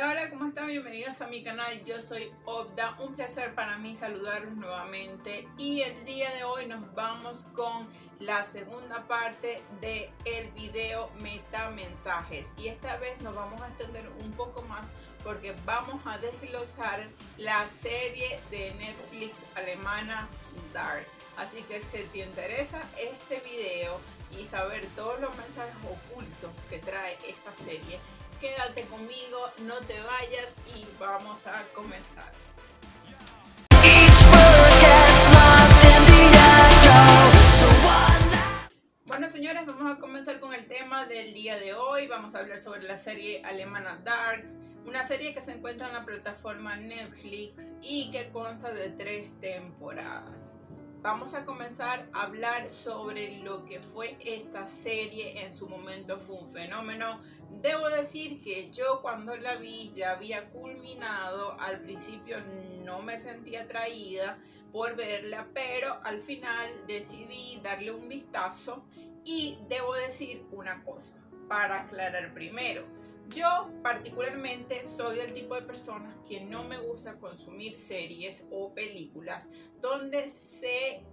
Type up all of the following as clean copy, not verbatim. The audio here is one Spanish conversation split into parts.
Hola, hola, ¿cómo están? Bienvenidos a mi canal. Yo soy Obda. Un placer para mí saludarlos nuevamente. Y el día de hoy nos vamos con la segunda parte del video metamensajes. Y esta vez nos vamos a extender un poco más porque vamos a desglosar la serie de Netflix alemana Dark. Así que si te interesa este video y saber todos los mensajes ocultos que trae esta serie, quédate conmigo, no te vayas y vamos a comenzar. Bueno, señores, vamos a comenzar con el tema del día de hoy. Vamos a hablar sobre la serie alemana Dark, una serie que se encuentra en la plataforma Netflix y que consta de 3 temporadas. Vamos a comenzar a hablar sobre lo que fue esta serie. En su momento fue un fenómeno. Debo decir que yo cuando la vi ya había culminado. Al principio no me sentía atraída por verla, pero al final decidí darle un vistazo. Y debo decir una cosa para aclarar primero. Yo particularmente soy del tipo de personas que no me gusta consumir series o películas donde se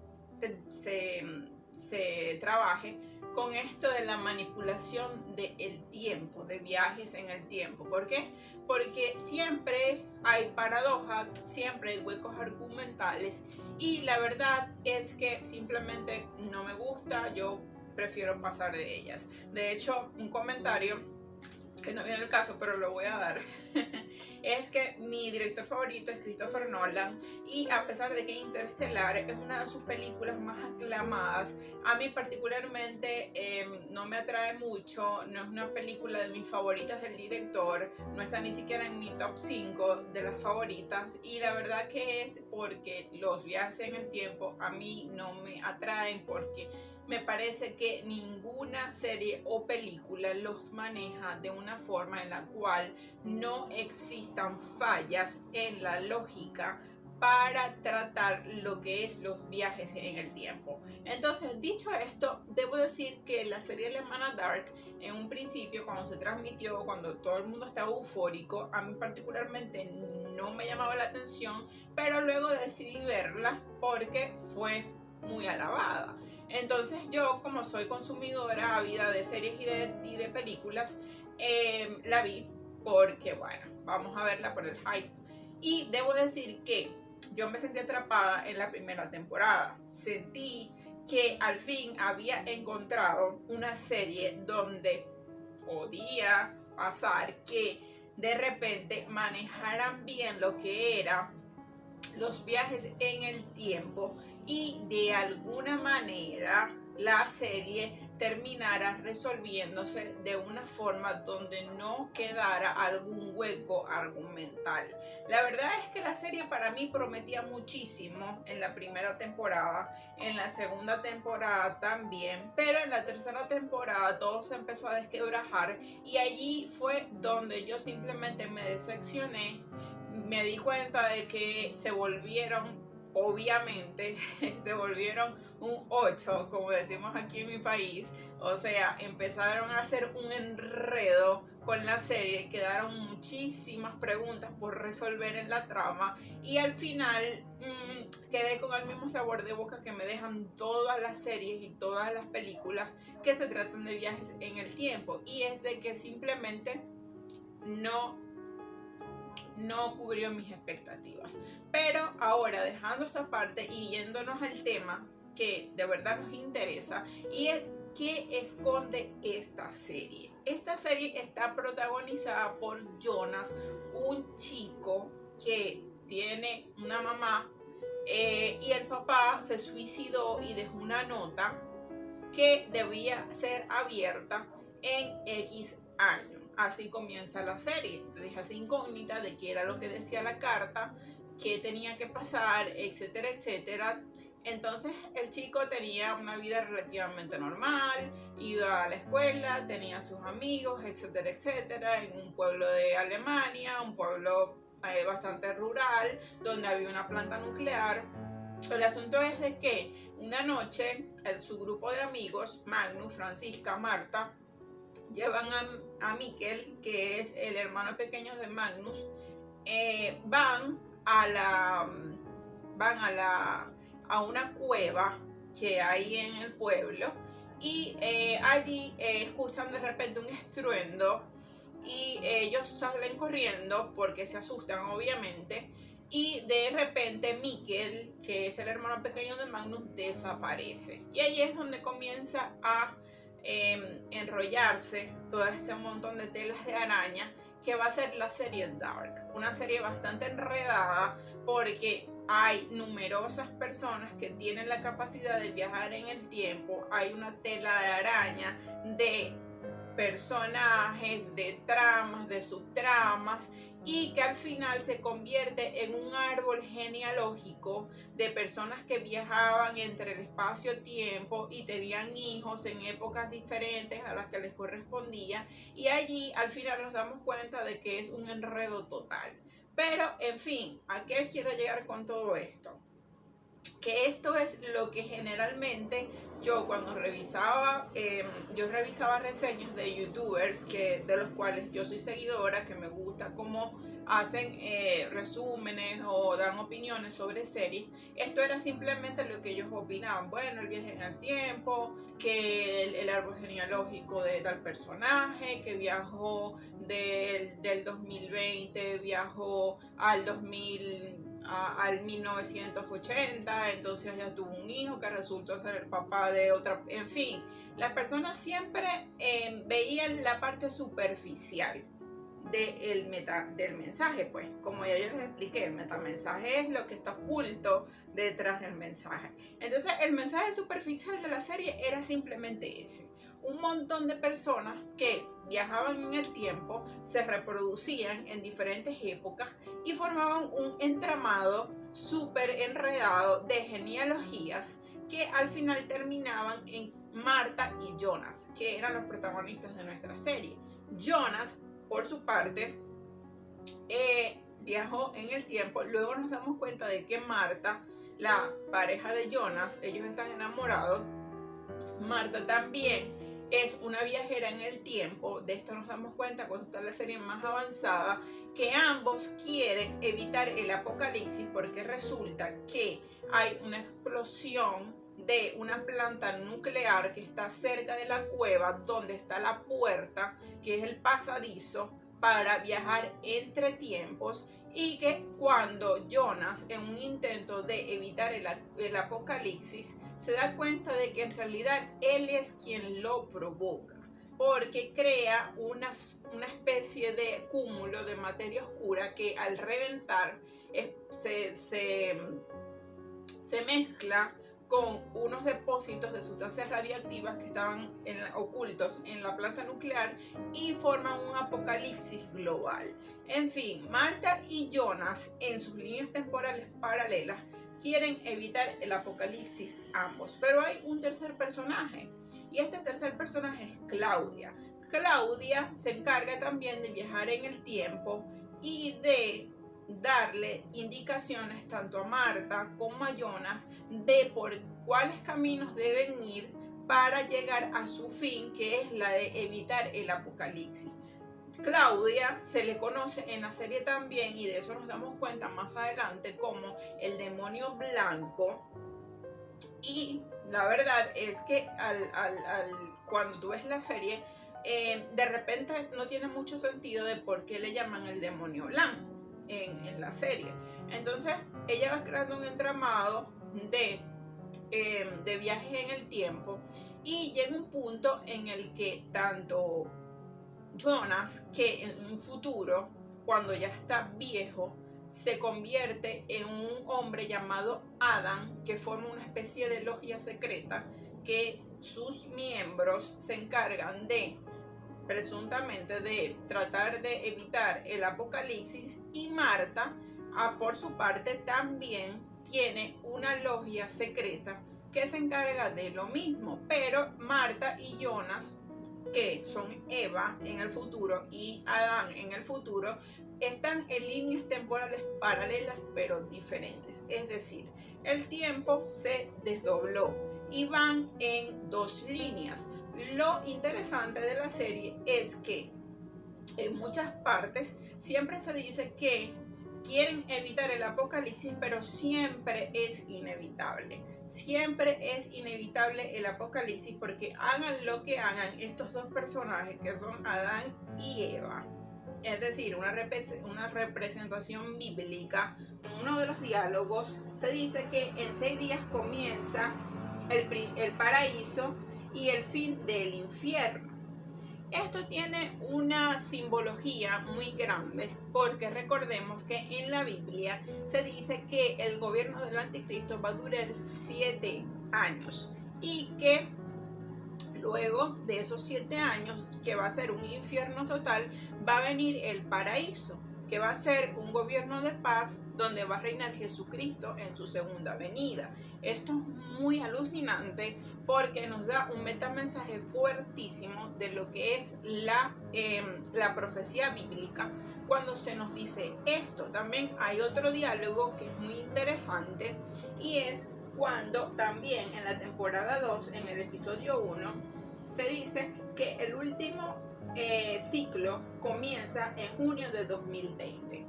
trabaje con esto de la manipulación del tiempo, de viajes en el tiempo. ¿Por qué? Porque siempre hay paradojas, siempre hay huecos argumentales y la verdad es que simplemente no me gusta. Yo prefiero pasar de ellas. De hecho, un comentario que no viene el caso, pero lo voy a dar, es que mi director favorito es Christopher Nolan y a pesar de que Interestelar es una de sus películas más aclamadas, a mí particularmente no me atrae mucho, no es una película de mis favoritas del director, no está ni siquiera en mi top 5 de las favoritas y la verdad que es porque los viajes en el tiempo a mí no me atraen, porque me parece que ninguna serie o película los maneja de una forma en la cual no existan fallas en la lógica para tratar lo que es los viajes en el tiempo. Entonces, dicho esto, debo decir que la serie alemana Dark, en un principio, cuando se transmitió, cuando todo el mundo estaba eufórico, a mí particularmente no me llamaba la atención, pero luego decidí verla porque fue muy alabada. Entonces yo, como soy consumidora ávida de series y de películas, la vi porque, bueno, vamos a verla por el hype. Y debo decir que yo me sentí atrapada en la primera temporada. Sentí que al fin había encontrado una serie donde podía pasar que de repente manejaran bien lo que era los viajes en el tiempo y de alguna manera la serie terminara resolviéndose de una forma donde no quedara algún hueco argumental. La verdad es que la serie para mí prometía muchísimo en la primera temporada, en la segunda temporada también, pero en la tercera temporada todo se empezó a desquebrajar y allí fue donde yo simplemente me decepcioné. Me di cuenta de que se volvieron, obviamente, se volvieron un 8, como decimos aquí en mi país. O sea, empezaron a hacer un enredo con la serie, quedaron muchísimas preguntas por resolver en la trama y al final quedé con el mismo sabor de boca que me dejan todas las series y todas las películas que se tratan de viajes en el tiempo, y es de que simplemente no cubrió mis expectativas. Pero ahora, dejando esta parte y yéndonos al tema que de verdad nos interesa, y es ¿qué esconde esta serie? Esta serie está protagonizada por Jonas, un chico que tiene una mamá y el papá se suicidó y dejó una nota que debía ser abierta en X años. Así comienza la serie. Te deja esa incógnita de qué era lo que decía la carta, qué tenía que pasar, etcétera, etcétera. Entonces el chico tenía una vida relativamente normal, iba a la escuela, tenía sus amigos, etcétera, etcétera, en un pueblo de Alemania, un pueblo bastante rural, donde había una planta nuclear. El asunto es de que una noche su grupo de amigos, Magnus, Francisca, Marta, llevan a Mikkel, que es el hermano pequeño de Magnus, van a una cueva que hay en el pueblo, y allí escuchan de repente un estruendo y ellos salen corriendo porque se asustan, obviamente, y de repente Mikkel, que es el hermano pequeño de Magnus, desaparece, y ahí es donde comienza a enrollarse todo este montón de telas de araña que va a ser la serie Dark, una serie bastante enredada porque hay numerosas personas que tienen la capacidad de viajar en el tiempo, hay una tela de araña de personajes, de tramas, de subtramas, y que al final se convierte en un árbol genealógico de personas que viajaban entre el espacio-tiempo y tenían hijos en épocas diferentes a las que les correspondía, y allí al final nos damos cuenta de que es un enredo total. Pero en fin, ¿a qué quiero llegar con todo esto? Que esto es lo que generalmente yo cuando revisaba, yo revisaba reseñas de youtubers de los cuales yo soy seguidora, que me gusta cómo hacen resúmenes o dan opiniones sobre series. Esto era simplemente lo que ellos opinaban. Bueno, el viaje en el tiempo, que el árbol genealógico de tal personaje, que viajó del 2020, viajó al 1980, entonces ya tuvo un hijo que resultó ser el papá de otra, en fin, las personas siempre veían la parte superficial del mensaje, pues como ya yo les expliqué, el metamensaje es lo que está oculto detrás del mensaje. Entonces el mensaje superficial de la serie era simplemente ese: un montón de personas que viajaban en el tiempo, se reproducían en diferentes épocas y formaban un entramado súper enredado de genealogías que al final terminaban en Marta y Jonas, que eran los protagonistas de nuestra serie. Jonas, por su parte, viajó en el tiempo. Luego nos damos cuenta de que Marta, la pareja de Jonas, ellos están enamorados. Marta también es una viajera en el tiempo. De esto nos damos cuenta cuando está la serie más avanzada, que ambos quieren evitar el apocalipsis porque resulta que hay una explosión de una planta nuclear que está cerca de la cueva donde está la puerta, que es el pasadizo para viajar entre tiempos, y que cuando Jonas, en un intento de evitar el apocalipsis, se da cuenta de que en realidad él es quien lo provoca, porque crea una especie de cúmulo de materia oscura que al reventar se mezcla con unos depósitos de sustancias radiactivas que estaban ocultos en la planta nuclear y forman un apocalipsis global. En fin, Marta y Jonas, en sus líneas temporales paralelas, quieren evitar el apocalipsis ambos, pero hay un tercer personaje, y este tercer personaje es Claudia. Claudia se encarga también de viajar en el tiempo y de darle indicaciones tanto a Marta como a Jonas de por cuáles caminos deben ir para llegar a su fin, que es la de evitar el apocalipsis. Claudia se le conoce en la serie también, y de eso nos damos cuenta más adelante, como el demonio blanco. Y la verdad es que cuando tú ves la serie, de repente no tiene mucho sentido de por qué le llaman el demonio blanco en la serie. Entonces ella va creando un entramado de viajes en el tiempo, y llega un punto en el que tanto Jonas, que en un futuro, cuando ya está viejo, se convierte en un hombre llamado Adam, que forma una especie de logia secreta, que sus miembros se encargan presuntamente de tratar de evitar el apocalipsis, y Marta, por su parte, también tiene una logia secreta que se encarga de lo mismo, pero Marta y Jonas, que son Eva en el futuro y Adán en el futuro, están en líneas temporales paralelas pero diferentes. Es decir, el tiempo se desdobló y van en dos líneas. lo interesante de la serie es que en muchas partes siempre se dice que quieren evitar el apocalipsis, pero siempre es inevitable. Siempre es inevitable el apocalipsis porque hagan lo que hagan estos dos personajes que son Adán y Eva. Es decir, una representación bíblica. En uno de los diálogos se dice que en 6 días comienza el paraíso y el fin del infierno. Esto tiene una simbología muy grande porque recordemos que en la Biblia se dice que el gobierno del anticristo va a durar 7 años y que luego de esos 7 años, que va a ser un infierno total, va a venir el paraíso, que va a ser un gobierno de paz donde va a reinar Jesucristo en su segunda venida. Esto es muy alucinante porque nos da un metamensaje fuertísimo de lo que es la profecía bíblica cuando se nos dice esto. También hay otro diálogo que es muy interesante y es cuando también en la temporada 2, en el episodio 1, se dice que el último ciclo comienza en junio de 2020.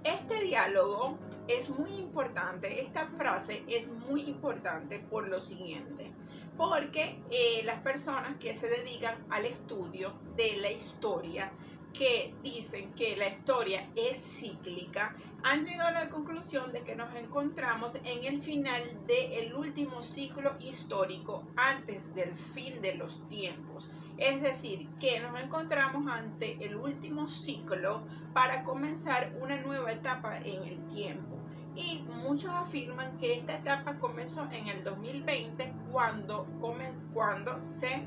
Este diálogo es muy importante, esta frase es muy importante por lo siguiente, porque las personas que se dedican al estudio de la historia, que dicen que la historia es cíclica, han llegado a la conclusión de que nos encontramos en el final del último ciclo histórico antes del fin de los tiempos. Es decir, que nos encontramos ante el último ciclo para comenzar una nueva etapa en el tiempo. Y muchos afirman que esta etapa comenzó en el 2020 cuando se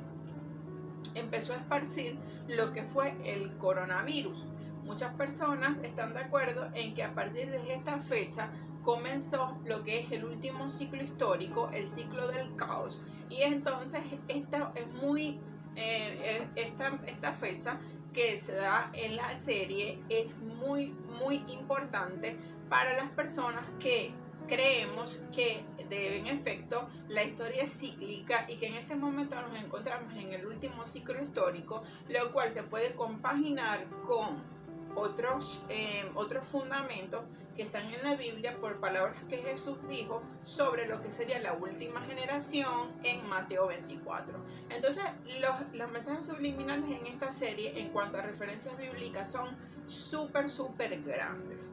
empezó a esparcir lo que fue el coronavirus. Muchas personas están de acuerdo en que a partir de esta fecha comenzó lo que es el último ciclo histórico, el ciclo del caos. Y entonces esta es esta fecha que se da en la serie es muy importante para las personas que creemos que en efecto la historia es cíclica y que en este momento nos encontramos en el último ciclo histórico, lo cual se puede compaginar con otros fundamentos que están en la Biblia por palabras que Jesús dijo sobre lo que sería la última generación en Mateo 24. Entonces los mensajes subliminales en esta serie en cuanto a referencias bíblicas son súper grandes.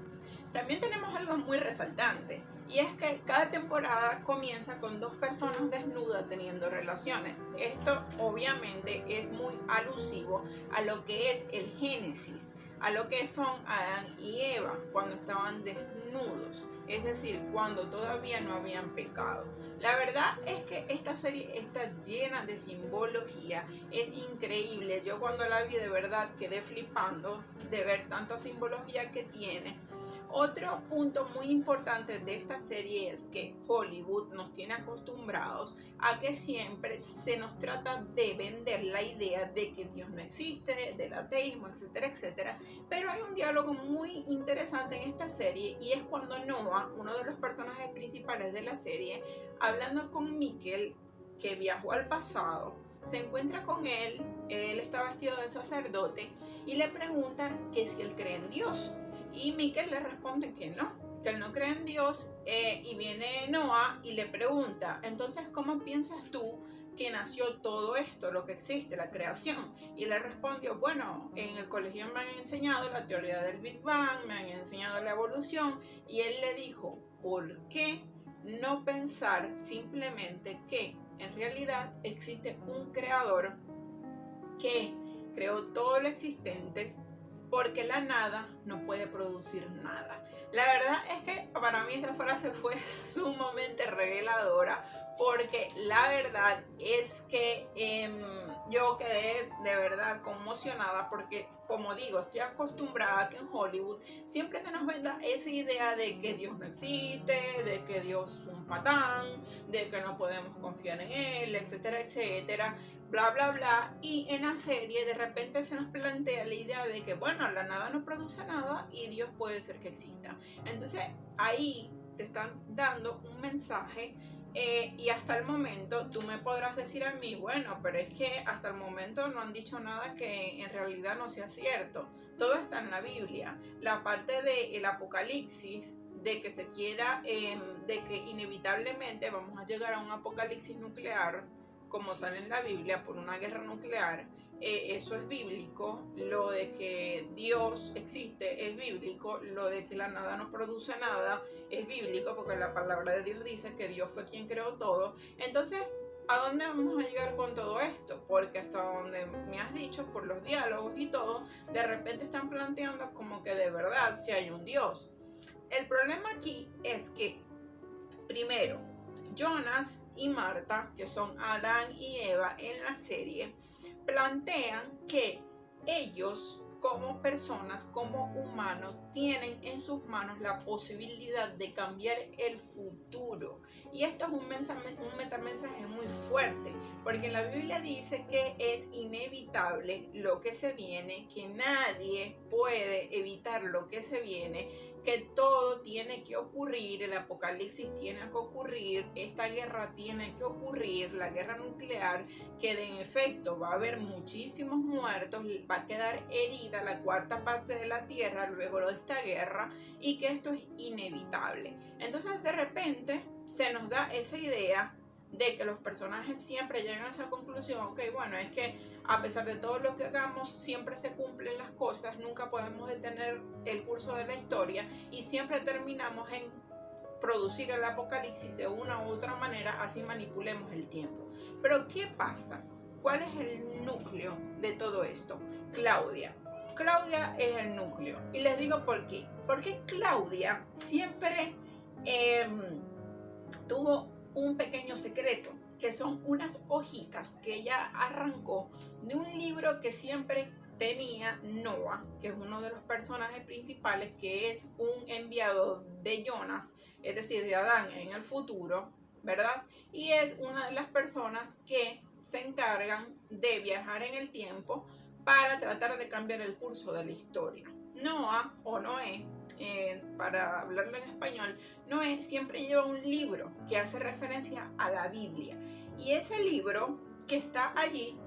También tenemos algo muy resaltante y es que cada temporada comienza con 2 personas desnudas teniendo relaciones. Esto obviamente es muy alusivo a lo que es el Génesis, a lo que son Adán y Eva cuando estaban desnudos, es decir, cuando todavía no habían pecado. La verdad es que esta serie está llena de simbología, es increíble. Yo cuando la vi de verdad quedé flipando de ver tanta simbología que tiene. Otro punto muy importante de esta serie es que Hollywood nos tiene acostumbrados a que siempre se nos trata de vender la idea de que Dios no existe, del ateísmo, etcétera, etcétera. Pero hay un diálogo muy interesante en esta serie y es cuando Noah, uno de los personajes principales de la serie, hablando con Mikkel, que viajó al pasado, se encuentra con él está vestido de sacerdote y le pregunta que si él cree en Dios. Y Mikkel le responde que él no cree en Dios, y viene Noah y le pregunta, entonces, ¿cómo piensas tú que nació todo esto, lo que existe, la creación? Y le respondió, bueno, en el colegio me han enseñado la teoría del Big Bang, me han enseñado la evolución, y él le dijo, ¿por qué no pensar simplemente que en realidad existe un creador que creó todo lo existente? Porque la nada no puede producir nada. La verdad es que para mí esta frase fue sumamente reveladora, porque la verdad es que yo quedé de verdad conmocionada, porque como digo, estoy acostumbrada a que en Hollywood siempre se nos venda esa idea de que Dios no existe, de que Dios es un patán, de que no podemos confiar en él, etcétera, etcétera, bla bla bla. Y en la serie de repente se nos plantea la idea de que bueno, la nada no produce nada y Dios puede ser que exista. Entonces ahí te están dando un mensaje Y hasta el momento tú me podrás decir a mí, bueno, pero es que hasta el momento no han dicho nada que en realidad no sea cierto. Todo está en la Biblia. La parte del Apocalipsis, de que se quiera, de que inevitablemente vamos a llegar a un apocalipsis nuclear, como sale en la Biblia, por una guerra nuclear, eso es bíblico. Lo de que Dios existe es bíblico. Lo de que la nada no produce nada es bíblico, porque la palabra de Dios dice que Dios fue quien creó todo. Entonces, ¿a dónde vamos a llegar con todo esto? Porque hasta donde me has dicho, por los diálogos y todo, de repente están planteando como que de verdad si hay un Dios. El problema aquí es que, primero, Jonas y Marta, que son Adán y Eva en la serie, plantean que ellos como personas, como humanos, tienen en sus manos la posibilidad de cambiar el futuro. Y esto es un metamensaje muy fuerte, porque la Biblia dice que es inevitable lo que se viene, que nadie puede evitar lo que se viene, que todo tiene que ocurrir, el apocalipsis tiene que ocurrir, esta guerra tiene que ocurrir, la guerra nuclear, que de efecto va a haber muchísimos muertos, va a quedar herida la cuarta parte de la tierra luego de esta guerra, y que esto es inevitable. Entonces de repente se nos da esa idea de que los personajes siempre llegan a esa conclusión, ok, bueno, es que a pesar de todo lo que hagamos, siempre se cumplen las cosas, nunca podemos detener el curso de la historia y siempre terminamos en producir el apocalipsis de una u otra manera, así manipulemos el tiempo. Pero ¿qué pasa? ¿Cuál es el núcleo de todo esto? Claudia. Claudia es el núcleo. Y les digo por qué. Porque Claudia siempre tuvo un pequeño secreto, que son unas hojitas que ella arrancó de un libro que siempre tenía Noah, que es uno de los personajes principales, que es un enviado de Jonas, es decir, de Adán en el futuro, ¿verdad? Y es una de las personas que se encargan de viajar en el tiempo para tratar de cambiar el curso de la historia. Noah o Noé, para hablarlo en español, Noé siempre lleva un libro que hace referencia a la Biblia. Y ese libro que está allí,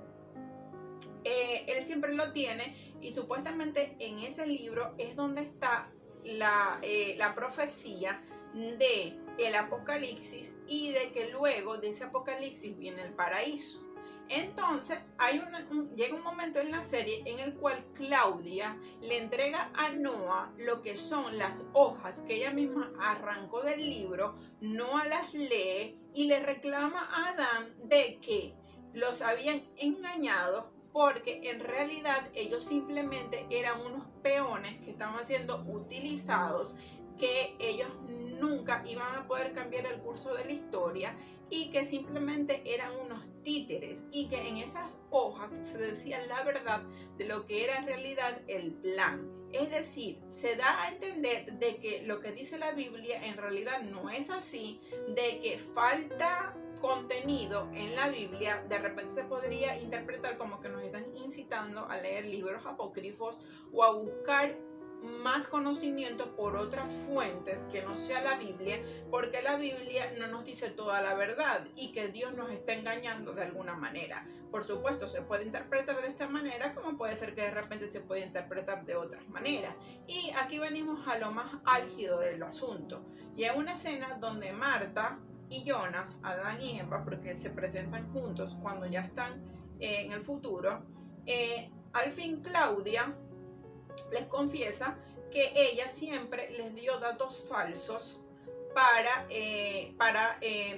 él siempre lo tiene, y supuestamente en ese libro es donde está la profecía de el apocalipsis, y de que luego de ese apocalipsis viene el paraíso. Entonces llega un momento en la serie en el cual Claudia le entrega a Noah lo que son las hojas que ella misma arrancó del libro. Noah las lee y le reclama a Adán de que los habían engañado, porque en realidad ellos simplemente eran unos peones que estaban siendo utilizados, que ellos nunca iban a poder cambiar el curso de la historia, y que simplemente eran unos títeres, y que en esas hojas se decía la verdad de lo que era en realidad el plan. Es decir, se da a entender de que lo que dice la Biblia en realidad no es así, de que falta contenido en la Biblia. De repente se podría interpretar como que nos están incitando a leer libros apócrifos o a buscar más conocimiento por otras fuentes que no sea la Biblia, porque la Biblia no nos dice toda la verdad y que Dios nos está engañando de alguna manera. Por supuesto, se puede interpretar de esta manera, como puede ser que de repente se puede interpretar de otras maneras. Y aquí venimos a lo más álgido del asunto. Y hay una escena donde Marta y Jonas, Adán y Eva, porque se presentan juntos cuando ya están en el futuro, al fin Claudia les confiesa que ella siempre les dio datos falsos para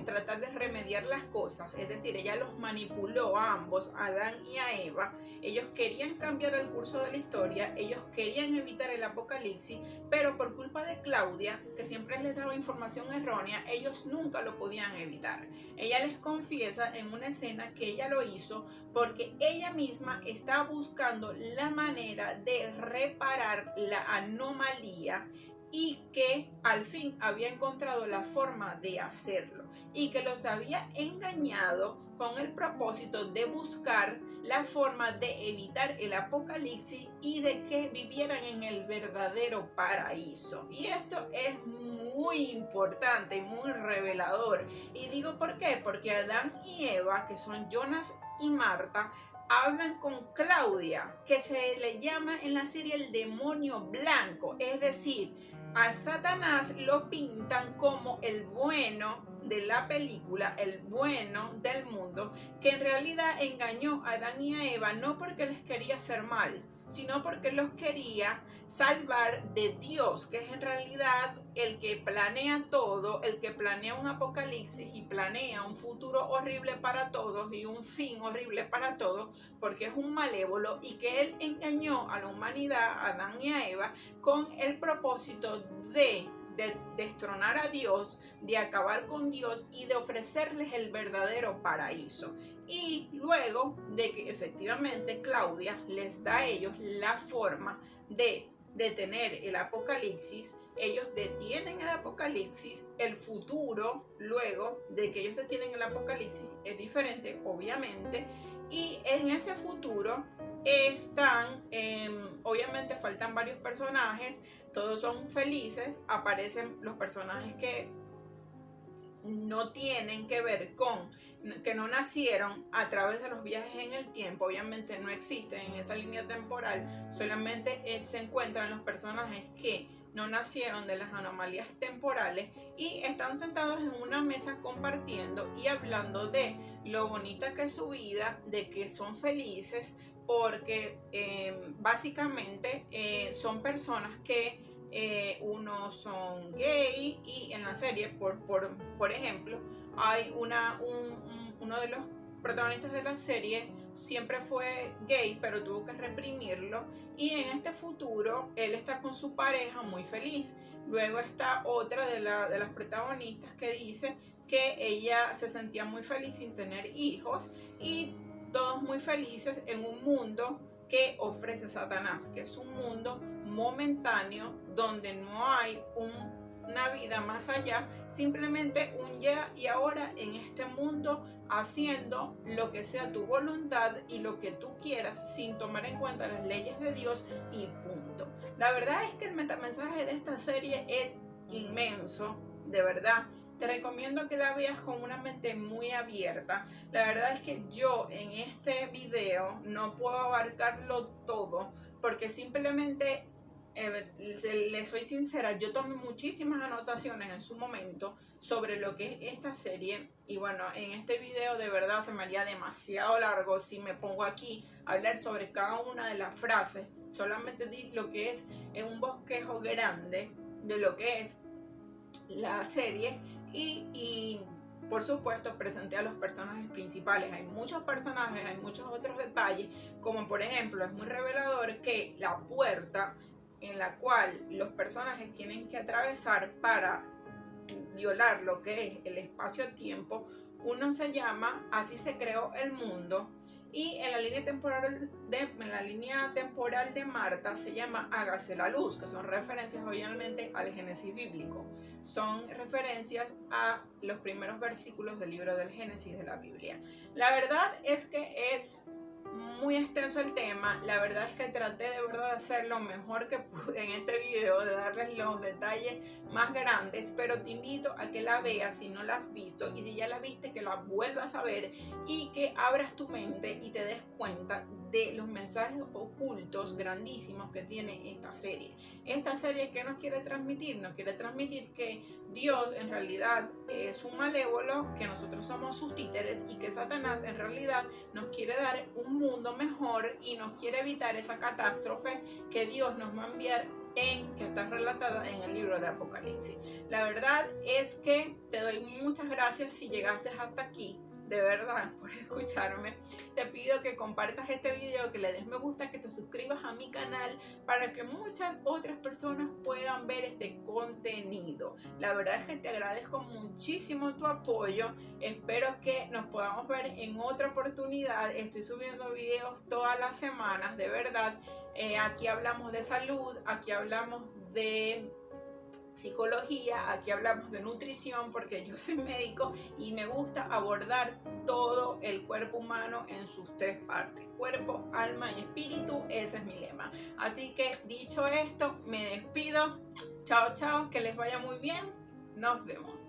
tratar de remediar las cosas. Es decir, ella los manipuló a ambos, a Adán y a Eva. Ellos querían cambiar el curso de la historia, ellos querían evitar el apocalipsis, pero por culpa de Claudia, que siempre les daba información errónea, ellos nunca lo podían evitar. Ella les confiesa en una escena que ella lo hizo porque ella misma está buscando la manera de reparar la anomalía, y que al fin había encontrado la forma de hacerlo, y que los había engañado con el propósito de buscar la forma de evitar el apocalipsis y de que vivieran en el verdadero paraíso. Y esto es muy muy importante y muy revelador. Y digo ¿por qué? Porque Adán y Eva, que son Jonas y Marta, hablan con Claudia, que se le llama en la serie el demonio blanco, es decir, a Satanás lo pintan como el bueno de la película, el bueno del mundo, que en realidad engañó a Adán y a Eva no porque les quería hacer mal, sino porque los quería salvar de Dios, que es en realidad el que planea todo, el que planea un apocalipsis y planea un futuro horrible para todos y un fin horrible para todos, porque es un malévolo, y que él engañó a la humanidad, a Adán y a Eva, con el propósito de destronar a Dios, de acabar con Dios y de ofrecerles el verdadero paraíso. Y luego de que efectivamente Claudia les da a ellos la forma de detener el apocalipsis, ellos detienen el apocalipsis. El futuro luego de que ellos detienen el apocalipsis es diferente, obviamente, y en ese futuro están, obviamente faltan varios personajes, todos son felices, aparecen los personajes que no tienen que ver con, que no nacieron a través de los viajes en el tiempo, obviamente no existen en esa línea temporal, solamente se encuentran los personajes que no nacieron de las anomalías temporales y están sentados en una mesa compartiendo y hablando de lo bonita que es su vida, de que son felices porque básicamente son personas que unos son gay, y en la serie, por ejemplo, hay uno de los protagonistas de la serie siempre fue gay, pero tuvo que reprimirlo, y en este futuro él está con su pareja muy feliz. Luego está otra de las protagonistas que dice que ella se sentía muy feliz sin tener hijos, y todos muy felices en un mundo que ofrece Satanás, que es un mundo momentáneo donde no hay una vida más allá, simplemente un ya y ahora en este mundo, haciendo lo que sea tu voluntad y lo que tú quieras sin tomar en cuenta las leyes de Dios, y punto. La verdad es que el metamensaje de esta serie es inmenso, de verdad. Te recomiendo que la veas con una mente muy abierta. La verdad es que yo en este video no puedo abarcarlo todo, porque simplemente, le soy sincera, yo tomé muchísimas anotaciones en su momento sobre lo que es esta serie, y bueno, en este video de verdad se me haría demasiado largo si me pongo aquí a hablar sobre cada una de las frases. Solamente di lo que es en un bosquejo grande de lo que es la serie, y por supuesto presenté a los personajes principales. Hay muchos personajes, hay muchos otros detalles, como por ejemplo es muy revelador que la puerta en la cual los personajes tienen que atravesar para violar lo que es el espacio-tiempo, uno se llama Así se creó el mundo, y en la línea temporal de Marta se llama Hágase la luz, que son referencias obviamente al Génesis bíblico, son referencias a los primeros versículos del libro del Génesis de la Biblia. La verdad es que es muy extenso el tema. La verdad es que traté de verdad de hacer lo mejor que pude en este video, de darles los detalles más grandes, pero te invito a que la veas si no la has visto, y si ya la viste, que la vuelvas a ver y que abras tu mente y te des cuenta de los mensajes ocultos grandísimos que tiene esta serie. Esta serie, ¿qué nos quiere transmitir? Nos quiere transmitir que Dios en realidad es un malévolo, que nosotros somos sus títeres, y que Satanás en realidad nos quiere dar un mundo mejor y nos quiere evitar esa catástrofe que Dios nos va a enviar, que está relatada en el libro de Apocalipsis. La verdad es que te doy muchas gracias si llegaste hasta aquí, de verdad, por escucharme. Te pido que compartas este video, que le des me gusta, que te suscribas a mi canal para que muchas otras personas puedan ver este contenido. La verdad es que te agradezco muchísimo tu apoyo. Espero que nos podamos ver en otra oportunidad. Estoy subiendo videos todas las semanas, de verdad. Aquí hablamos de salud, aquí hablamos de psicología, aquí hablamos de nutrición, porque yo soy médico y me gusta abordar todo el cuerpo humano en sus tres partes: cuerpo, alma y espíritu. Ese es mi lema. Así que dicho esto, me despido. Chao, chao, que les vaya muy bien Nos vemos.